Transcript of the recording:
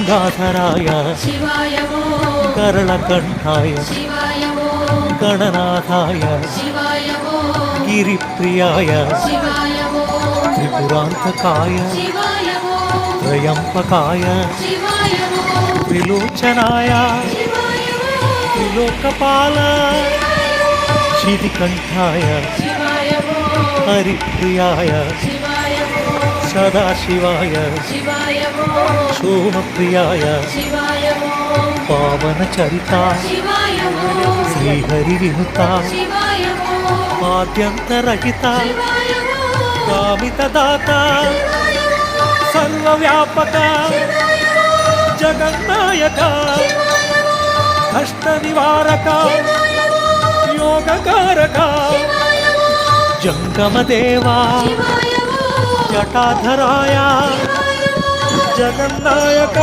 गंगाधराय शिवाय वो करलकंठाय शिवाय वो गणनाथाय शिवाय वो गिरिप्रियाय शिवाय वो त्रिपुरांतकाय शिवाय वो त्रयंपकाय शिवाय वो त्रिलोचनाय शिवाय वो त्रिलोकपाल शितिकंठाय शिवाय वो हरिप्रियाय शिवाय वो सदाशिवाय शिवाय वो सोमप्रियाय शिवाय वो पावनचरिता शिवाय वो श्रीहरिविनुता शिवाय वो आद्यन्तरहिता शिवाय वो कामितदाता शिवाय वो सर्वव्यापक शिवाय वो जगन्नायक शिवाय वो कष्टनिवारक शिवाय वो योगकारक शिवाय वो जंगमदेवा शिवाय वो जटाधराय शिवाय वो जगन्नायक